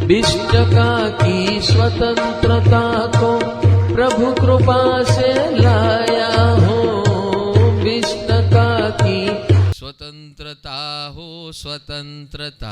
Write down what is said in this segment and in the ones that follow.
बीस टका की स्वतंत्रता को प्रभु कृपा से लाया हो। 20 टका की स्वतंत्रता हो, स्वतंत्रता,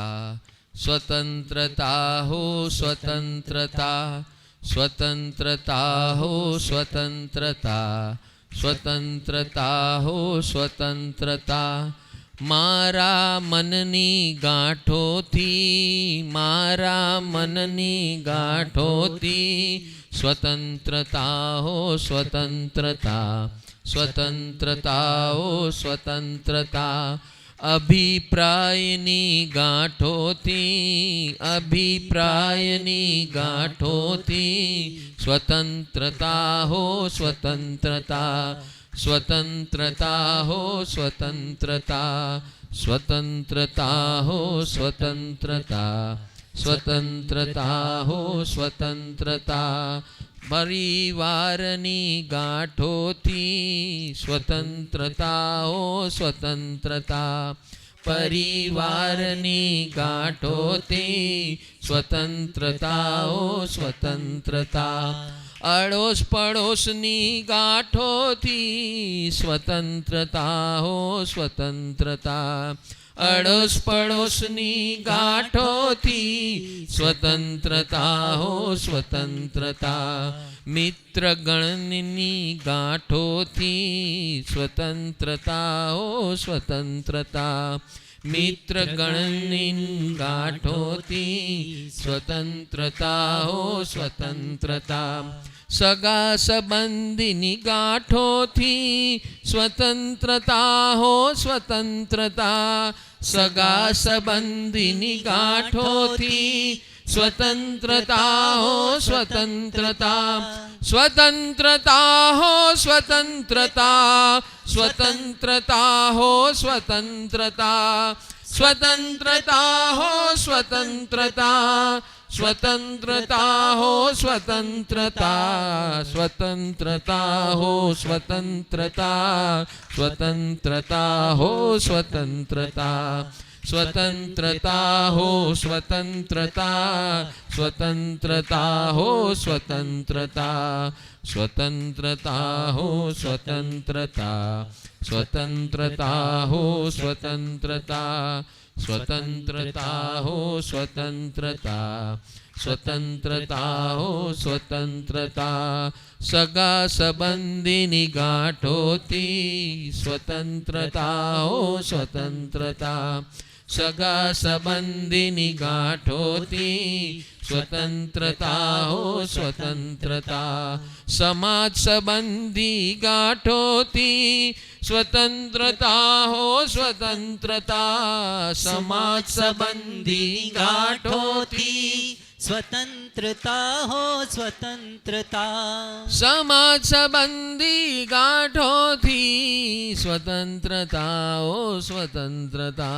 स्वतंत्रता हो, स्वतंत्रता, स्वतंत्रता हो, स्वतंत्रता, स्वतंत्रता हो, स्वतंत्रता। मारा मननी गांठोथी, मारा मननी गांठोथी स्वतंत्रता हो, स्वतंत्रता, स्वतंत्रता हो, स्वतंत्रता। अभिप्रायनी गांठोथी, अभिप्रायनी गांठोथी स्वतंत्रता हो, स्वतंत्रता, स्वतंत्रता हो, स्वतंत्रता, स्वतंत्रता हो, स्वतंत्रता, स्वतंत्रता हो, स्वतंत्रता। परिवारनी गांठोथी स्वतंत्रता हो, स्वतंत्रता, परिवारनी गांठोथी स्वतंत्रता हो, स्वतंत्रता। अड़ोस पड़ोसनी गांठोथी स्वतंत्रता हो, स्वतंत्रता, अड़ोस पड़ोसनी गांठोथी स्वतंत्रता हो, स्वतंत्रता। मित्र गणनी गांठोथी स्वतंत्रता हो, स्वतंत्रता, मित्र गणनी गांठोथी स्वतंत्रता हो, स्वतंत्रता। सगा संबंधीनी गांठोथी स्वतंत्रता हो, स्वतंत्रता, सगा संबंधीनी गांठोथी स्वतंत्रता हो, स्वतंत्रता, स्वतंत्रता हो, स्वतंत्रता, स्वतंत्रता हो, स्वतंत्रता, स्वतंत्रता हो, स्वतंत्रता, स्वतंत्रता हो, स्वतंत्रता, स्वतंत्रता हो, स्वतंत्रता, स्वतंत्रता हो, स्वतंत्रता, स्वतंत्रता हो, स्वतंत्रता, स्वतंत्रता हो, स्वतंत्रता, स्वतंत्रता हो, स्वतंत्रता, स्वतंत्रता हो, स्वतंत्रता, स्वतंत्रता हो, स्वतंत्रता, स्वतंत्रता हो, स्वतंत्रता। सगा संबंधीनी गांठोथी स्वतंत्रता हो, स्वतंत्रता, सगा संबंधीनी गांठोथी स्वतंत्रता हो, स्वतंत्रता। समाज संबंधी गांठोथी स्वतंत्रता हो, स्वतंत्रता, समाज संबंधी गांठोथी स्वतंत्रता हो, स्वतंत्रता, समाज संबंधी गांठोथी स्वतंत्रता हो, स्वतंत्रता,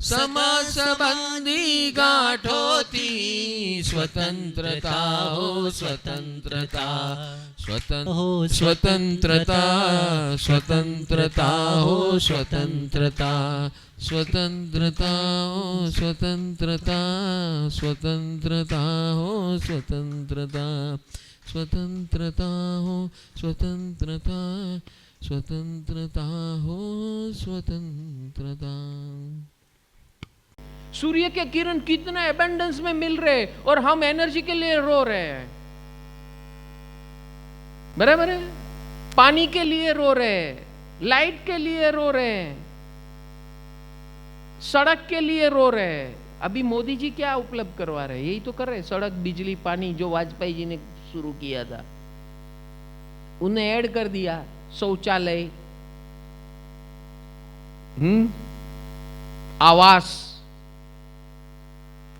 समाज संबंधी गांठोथी स्वतंत्रता हो, स्वतंत्रता, स्वतंत्रता, स्वतंत्रता हो, स्वतंत्रता, स्वतंत्रता हो, स्वतंत्रता, स्वतंत्रता हो, स्वतंत्रता, स्वतंत्रता हो, स्वतंत्रता, स्वतंत्रता हो, स्वतंत्रता। सूर्य के किरण कितने एबंडेंस में मिल रहे और हम एनर्जी के लिए रो रहे हैं, बराबर है। पानी के लिए रो रहे हैं, लाइट के लिए रो रहे हैं, सड़क के लिए रो रहे हैं। अभी मोदी जी क्या उपलब्ध करवा रहे हैं? यही तो कर रहे हैं, सड़क, बिजली, पानी, जो वाजपेयी जी ने शुरू किया था उन्हें ऐड कर दिया। शौचालय, आवास,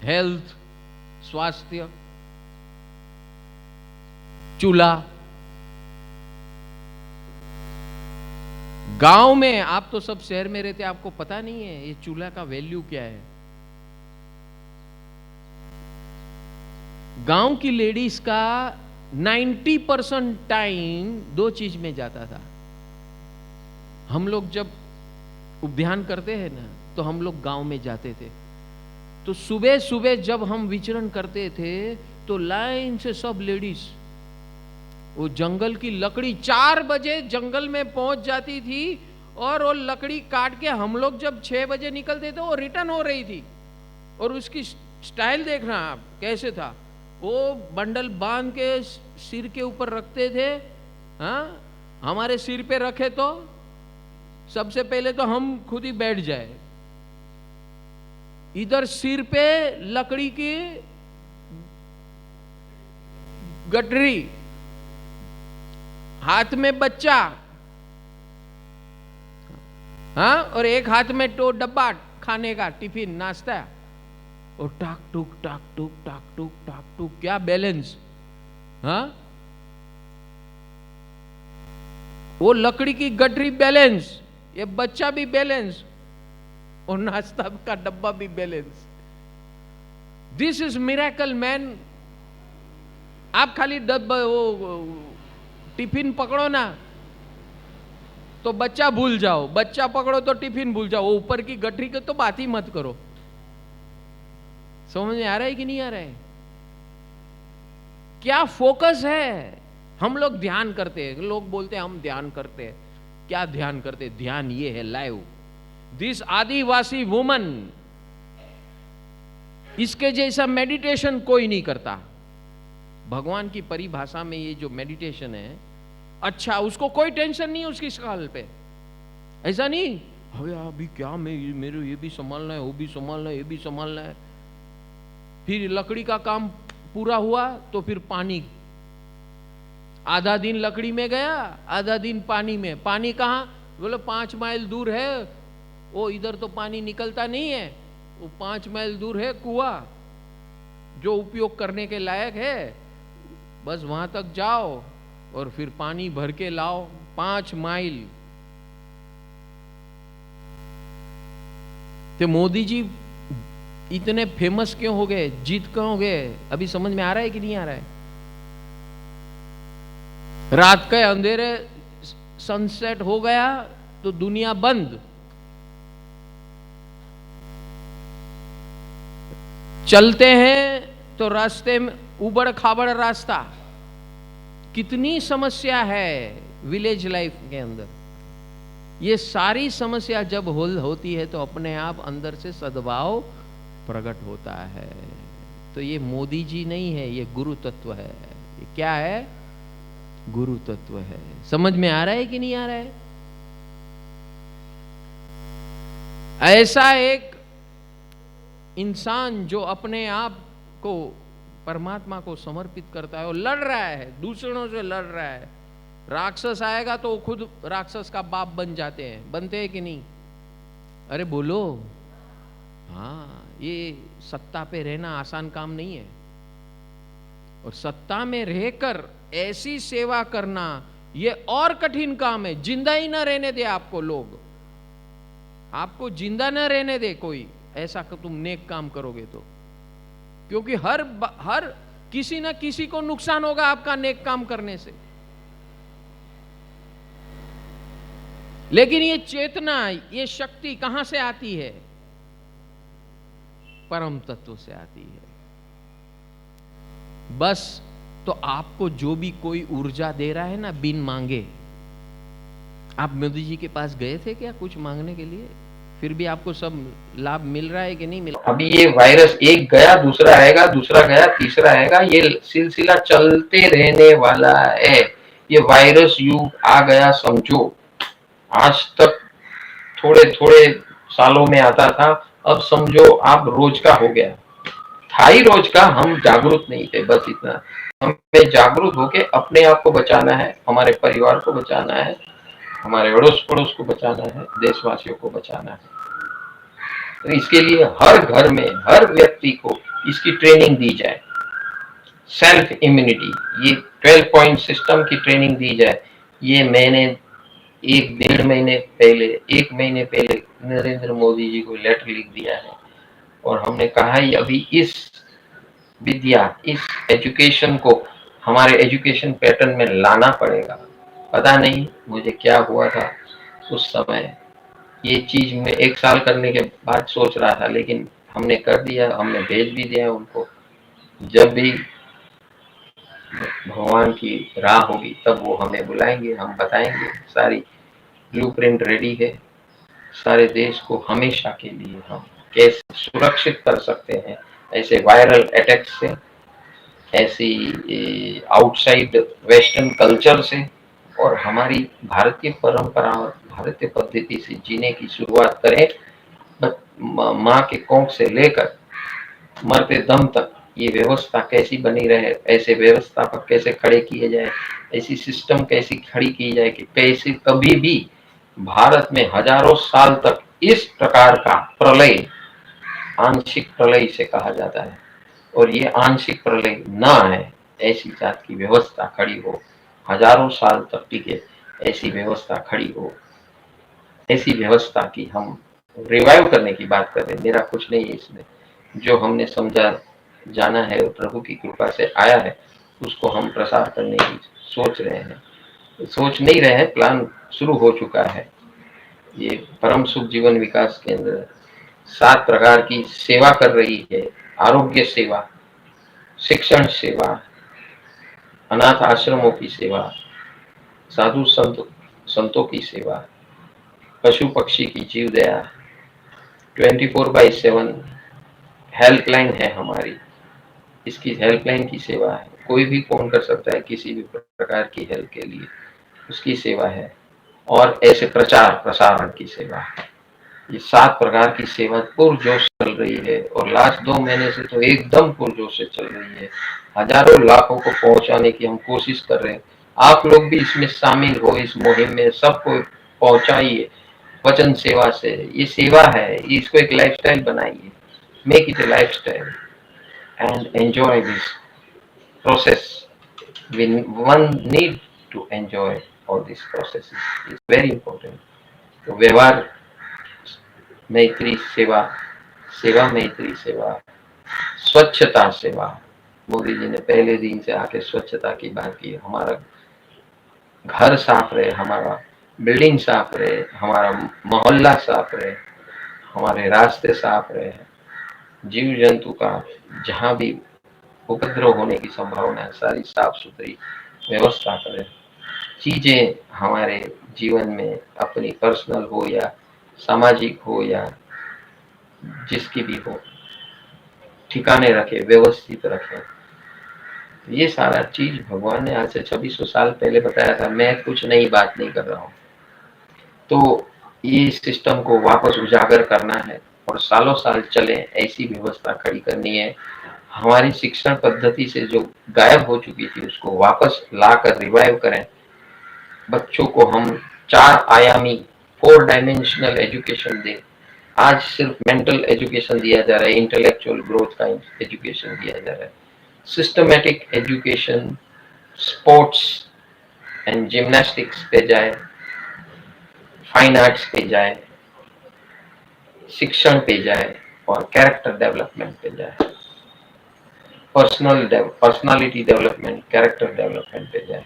हेल्थ, स्वास्थ्य, चूल्हा। गांव में, आप तो सब शहर में रहते, आपको पता नहीं है ये चूल्हा का वैल्यू क्या है। गांव की लेडीज का 90% टाइम दो चीज में जाता था। हम लोग जब उद्यान करते हैं ना, तो हम लोग गांव में जाते थे। तो सुबह सुबह जब हम विचरण करते थे तो लाइन से सब लेडीज वो जंगल की लकड़ी 4 बजे जंगल में पहुंच जाती थी और वो लकड़ी काट के हम लोग जब 6 बजे निकलते थे वो रिटर्न हो रही थी। और उसकी स्टाइल देखना आप कैसे था, वो बंडल बांध के सिर के ऊपर रखते थे। हाँ, हमारे सिर पे रखे तो सबसे पहले तो हम खुद ही बैठ जाए। इधर सिर पे लकड़ी की गठरी, हाथ में बच्चा, हाँ, और एक हाथ में तो डब्बा खाने का, टिफिन, नाश्ता, और टाक टूक टाक टूक टाक टूक टाक टूक, क्या बैलेंस। हाँ, वो लकड़ी की गठरी बैलेंस, ये बच्चा भी बैलेंस, और नाश्ता का डब्बा भी balance. This is miracle man. आप खाली डब्बा वो टिफिन पकड़ो ना तो बच्चा भूल जाओ, बच्चा पकड़ो तो टिफिन भूल जाओ, वो ऊपर की गठरी की तो बात ही मत करो। समझ में आ रहा है कि नहीं आ रहा है? क्या फोकस है। हम लोग ध्यान करते हैं, लोग बोलते हैं हम ध्यान करते हैं। क्या ध्यान करते? ध्यान ये है लाइव। दिस आदिवासी वुमन, इसके जैसा मेडिटेशन कोई नहीं करता। भगवान की परिभाषा में ये जो मेडिटेशन है, अच्छा, उसको कोई टेंशन नहीं है उसकी स्काल पे। ऐसा नहीं अभी क्या मेरे ये भी संभालना है, वो भी संभालना है, ये भी संभालना है। फिर लकड़ी का काम पूरा हुआ तो फिर पानी, आधा दिन लकड़ी में गया, आधा दिन पानी में। पानी कहाँ? बोले 5 माइल दूर है, वो इधर तो पानी निकलता नहीं है, वो 5 माइल दूर है कुआं जो उपयोग करने के लायक है, बस वहां तक जाओ और फिर पानी भर के लाओ। 5 माइल। तो मोदी जी इतने फेमस क्यों हो गए, जीत क्यों हो गए? अभी समझ में आ रहा है कि नहीं आ रहा है? रात के अंधेरे सनसेट हो गया तो दुनिया बंद। चलते हैं तो रास्ते में उबड़ खाबड़ रास्ता। कितनी समस्या है विलेज लाइफ के अंदर। ये सारी समस्या जब होती है तो अपने आप अंदर से सद्भाव प्रकट होता है। तो ये मोदी जी नहीं है, ये गुरु तत्व है। ये क्या है? गुरु तत्व है। समझ में आ रहा है कि नहीं आ रहा है? ऐसा एक इंसान जो अपने आप को परमात्मा को समर्पित करता है और लड़ रहा है, दूसरों से लड़ रहा है। राक्षस आएगा तो वो खुद राक्षस का बाप बन जाते हैं, बनते हैं कि नहीं? अरे बोलो। हाँ, ये सत्ता पे रहना आसान काम नहीं है, और सत्ता में रहकर ऐसी सेवा करना ये और कठिन काम है। जिंदा ही ना रहने दे आपको लोग, आपको जिंदा ना रहने दे कोई, ऐसा तुम नेक काम करोगे तो। क्योंकि हर किसी ना किसी को नुकसान होगा आपका नेक काम करने से। लेकिन ये चेतना, ये शक्ति कहां से आती है? परम तत्व से आती है। बस तो आपको जो भी कोई ऊर्जा दे रहा है ना बिन मांगे, आप मोदी जी के पास गए थे क्या कुछ मांगने के लिए? फिर भी आपको सब लाभ मिल रहा है कि नहीं मिल रहा? अभी ये वायरस एक गया, दूसरा आएगा, दूसरा गया, तीसरा आएगा, ये सिलसिला चलते रहने वाला है। ये वायरस युग आ गया समझो। आज तक थोड़े थोड़े सालों में आता था, अब समझो आप रोज का हो गया। था ही रोज का, हम जागरूक नहीं थे, बस इतना। हमें जागरूक होके अपने आप को बचाना है, हमारे परिवार को बचाना है, हमारे अड़ोस पड़ोस को बचाना है, देशवासियों को बचाना है। तो इसके लिए हर घर में हर व्यक्ति को इसकी ट्रेनिंग दी जाए। सेल्फ इम्यूनिटी, ये 12 पॉइंट सिस्टम की ट्रेनिंग दी जाए। ये मैंने 1 महीने पहले नरेंद्र मोदी जी को लेटर लिख दिया है, और हमने कहा है अभी इस विद्या, इस एजुकेशन को हमारे एजुकेशन पैटर्न में लाना पड़ेगा। पता नहीं मुझे क्या हुआ था उस समय, ये चीज मैं 1 साल करने के बाद सोच रहा था, लेकिन हमने कर दिया, हमने भेज भी दिया उनको। जब भी भगवान की राह होगी तब वो हमें बुलाएंगे, हम बताएंगे। सारी ब्लूप्रिंट रेडी है। सारे देश को हमेशा के लिए हम कैसे सुरक्षित कर सकते हैं ऐसे वायरल अटैक से, ऐसी आउटसाइड वेस्टर्न कल्चर से, और हमारी भारतीय परंपरा और भारतीय पद्धति से जीने की शुरुआत करें। माँ के कोख से लेकर मरते दम तक ये व्यवस्था कैसी बनी रहे, ऐसे व्यवस्था पर कैसे खड़े किए जाए, ऐसी सिस्टम कैसी खड़ी की जाए कि कैसे कभी भी भारत में हजारों साल तक इस प्रकार का प्रलय, आंशिक प्रलय से कहा जाता है, और ये आंशिक प्रलय ना है, ऐसी जात की व्यवस्था खड़ी हो, हजारों साल तक टिके ऐसी व्यवस्था खड़ी हो। ऐसी व्यवस्था की हम रिवाइव करने की बात कर रहे हैं। मेरा कुछ नहीं है इसमें, जो हमने समझा जाना है और प्रभु की कृपा से आया है उसको हम प्रसार करने की सोच रहे हैं। सोच नहीं रहे हैं, प्लान शुरू हो चुका है। ये परम सुख जीवन विकास केंद्र 7 प्रकार की सेवा कर रही है। आरोग्य सेवा, शिक्षण सेवा, अनाथ आश्रमों की सेवा, साधु संतों की सेवा, पशु पक्षी की जीव दया, 24/7 हेल्पलाइन है हमारी। इसकी हेल्पलाइन की सेवा है, कोई भी फोन कर सकता है किसी भी प्रकार की हेल्प के लिए, उसकी सेवा है। और ऐसे प्रचार प्रसारण की सेवा है। ये 7 प्रकार की सेवा पुरजोश चल रही है, और लास्ट 2 महीने से तो एकदम पुरजोश से चल रही है। हजारों लाखों को पहुंचाने की हम कोशिश कर रहे हैं। आप लोग भी इसमें शामिल हो, इस मुहिम में सबको पहुंचाइए वचन सेवा से। ये सेवा है, इसको एक लाइफस्टाइल बनाइए, make it A lifestyle and enjoy this process. One need to enjoy all these processes. It's very important. तो व्यवहार मैत्री सेवा, सेवा मैत्री सेवा, स्वच्छता सेवा। मोदी जी ने पहले दिन से आके स्वच्छता की बात की। हमारा घर साफ रहे, हमारा बिल्डिंग साफ रहे, हमारा मोहल्ला साफ रहे, हमारे रास्ते साफ रहे, जीव जंतु का जहाँ भी उपद्रव होने की संभावना है सारी साफ सुथरी व्यवस्था करें। चीजें हमारे जीवन में अपनी पर्सनल हो या सामाजिक हो या जिसकी भी हो, ठिकाने रखे, व्यवस्थित रखें। ये सारा चीज भगवान ने आज से 2600 साल पहले बताया था। मैं कुछ नई बात नहीं कर रहा हूँ। तो ये सिस्टम को वापस उजागर करना है और सालों साल चले ऐसी व्यवस्था खड़ी करनी है। हमारी शिक्षण पद्धति से जो गायब हो चुकी थी उसको वापस लाकर रिवाइव करें। बच्चों को हम 4 आयामी 4 डायमेंशनल एजुकेशन दें। आज सिर्फ मेंटल एजुकेशन दिया जा रहा है, इंटेलेक्चुअल ग्रोथ का एजुकेशन दिया जा रहा है। Systematic education sports and gymnastics पे जाए, फाइन आर्ट्स पे जाए, शिक्षण पे जाए और कैरेक्टर डेवलपमेंट पे जाए, पर्सनालिटी डेवलपमेंट, कैरेक्टर डेवलपमेंट पे जाए।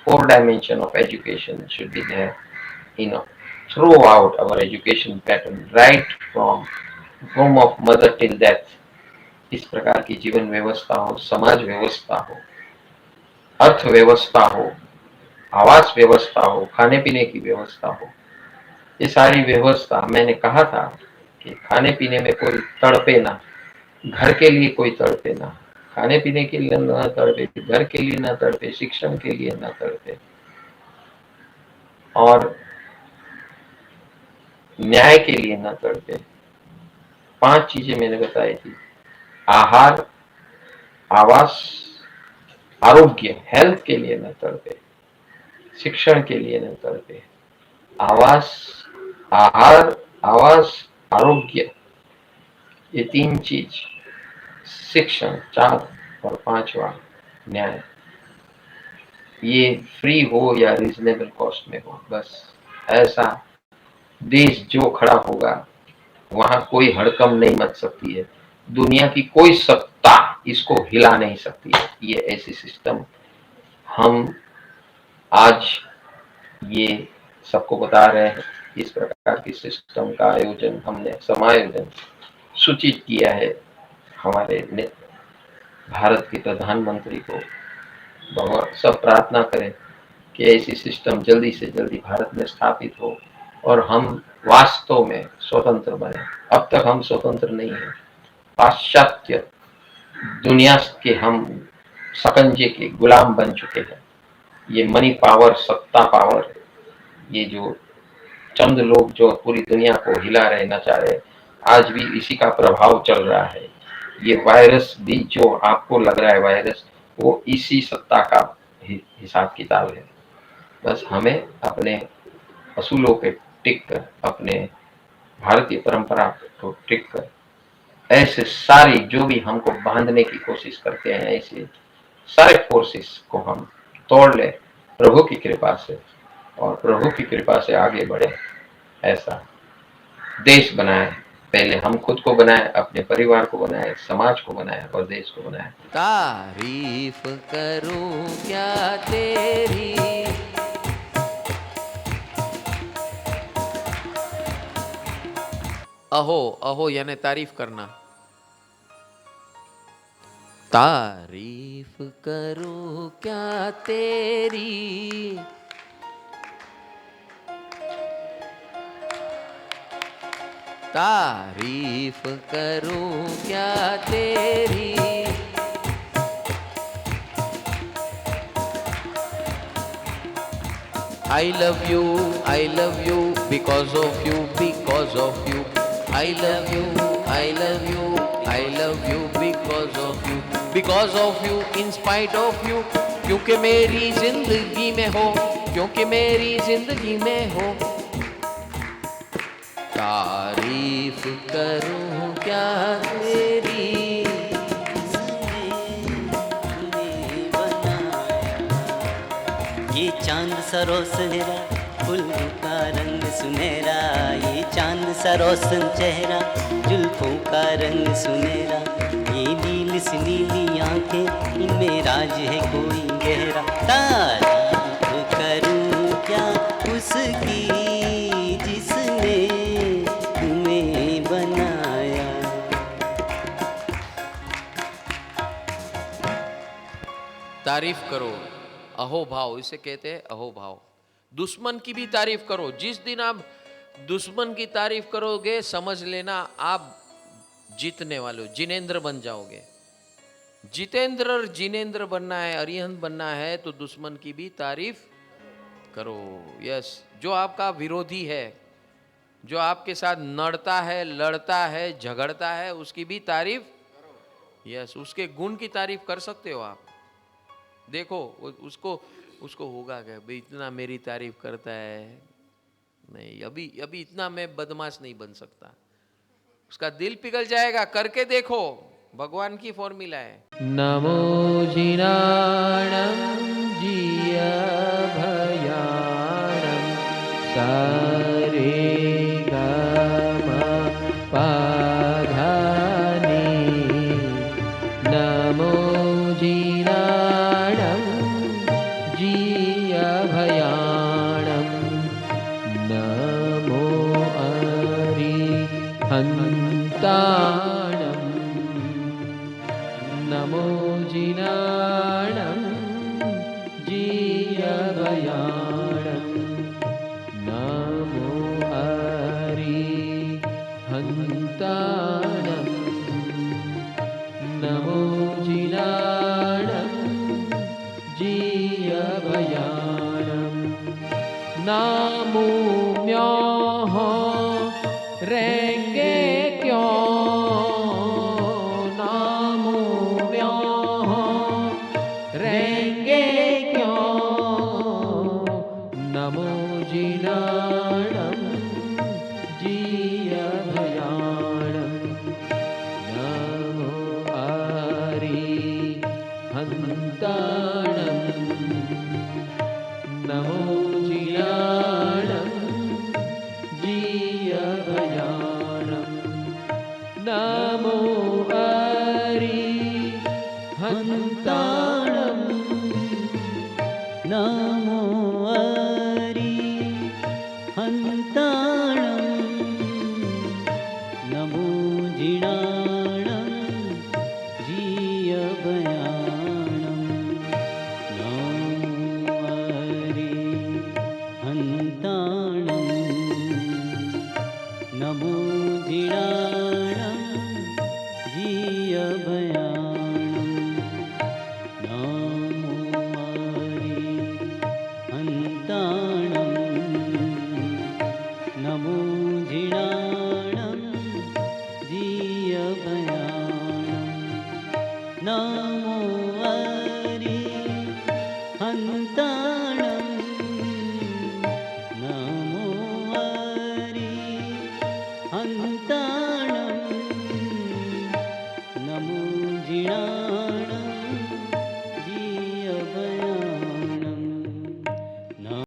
4 dimension of education should be there, throughout our education pattern, right from womb of mother till death. इस प्रकार की जीवन व्यवस्था हो, समाज व्यवस्था हो, अर्थव्यवस्था हो, आवास व्यवस्था हो, खाने पीने की व्यवस्था हो। ये सारी व्यवस्था, मैंने कहा था कि खाने पीने में कोई तड़पे ना, घर के लिए कोई तड़पे ना, खाने पीने के लिए ना तड़पे, घर के लिए ना तड़पे, शिक्षण के लिए ना तड़पे, और न्याय के लिए ना तड़पे। 5 चीजें मैंने बताई थी। आहार, आवास, आरोग्य, हेल्थ के लिए न तड़पे, शिक्षण के लिए न तड़पे। आवास, आहार, आवास, आरोग्य, ये 3 चीज, शिक्षण 4 और 5वां न्याय, ये फ्री हो या रीजनेबल कॉस्ट में हो। बस ऐसा देश जो खड़ा होगा वहां कोई हड़कम नहीं मच सकती है। दुनिया की कोई सत्ता इसको हिला नहीं सकती है। ये ऐसी सिस्टम हम आज ये सबको बता रहे हैं। इस प्रकार की सिस्टम का आयोजन हमने, समायोजन सूचित किया है हमारे भारत के प्रधानमंत्री को। भगवान सब प्रार्थना करें कि ऐसी सिस्टम जल्दी से जल्दी भारत में स्थापित हो और हम वास्तव में स्वतंत्र बने। अब तक हम स्वतंत्र नहीं है, पाश्चात्य दुनिया के हम सकंजे के गुलाम बन चुके हैं। ये मनी पावर, सत्ता पावर, ये जो चंद लोग जो पूरी दुनिया को हिला रहे, नचा रहे, आज भी इसी का प्रभाव चल रहा है। ये वायरस भी जो आपको लग रहा है वायरस, वो इसी सत्ता का हिसाब किताब है। बस हमें अपने असूलों पे टिक कर, अपने भारतीय परंपरा को टिक कर, ऐसे सारी जो भी हमको बांधने की कोशिश करते हैं, ऐसे सारे फोर्सेस को हम तोड़ ले प्रभु की कृपा से, और प्रभु की कृपा से आगे बढ़े। ऐसा देश बनाए, पहले हम खुद को बनाए, अपने परिवार को बनाए, समाज को बनाए और देश को बनाए। तारीफ करूं क्या तेरी, अहो अहो यानी तारीफ करना। तारीफ करूं क्या तेरी, तारीफ करूं क्या तेरी, I love you because of you, because of you. I love you, I love you, I love you because of you, in spite of you. क्योंकि मेरी जिंदगी में हो, क्योंकि मेरी जिंदगी में हो। तारीफ करूं क्या तेरी, ये चांद सा रोशनेरा, फूल का रंग सुनहरा, ये चांद सा रोशन चेहरा, जुल्फों का रंग सुनहरा, ये नील सी नीली आंखें, इनमें राज है कोई गहरा। तारीफ करूं क्या उसकी जिसने तुम्हें बनाया। तारीफ करो, अहो भाव, इसे कहते हैं अहो भाव। दुश्मन की भी तारीफ करो। जिस दिन आप दुश्मन की तारीफ करोगे, समझ लेना आप जीतने वाले हो, जिनेंद्र बन जाओगे। जितेंद्र और जिनेंद्र बनना है, अरिहंत बनना है, तो दुश्मन की भी तारीफ करो। यस, जो आपका विरोधी है, जो आपके साथ नड़ता है, लड़ता है, झगड़ता है, उसकी भी तारीफ। यस, उसके गुण की तारीफ कर सकते हो आप। देखो उसको होगा क्या, भाई इतना मेरी तारीफ करता है, नहीं अभी इतना मैं बदमाश नहीं बन सकता। उसका दिल पिघल जाएगा, करके देखो, भगवान की फॉर्मूला है। नमो जिनाणं जिय भयाणं सारे गम पाधानी। नमो जिनाणं जिय भयाणं, नमो अरिहन्ताणं, नमो जिनाणं जिय भयाणं, नमो अरिहन्ताणं, नमो जिनाणं जिय भयाणं, नामो म्याह रहेंगे क्यों, नामो म्याह रहेंगे क्यों, नमो जिनाणं जिय भयाणं, नमो अरिहन्ताणं, नमो जिनाणं जिय भयाणं, नमो अरिहन्ताणं, नमो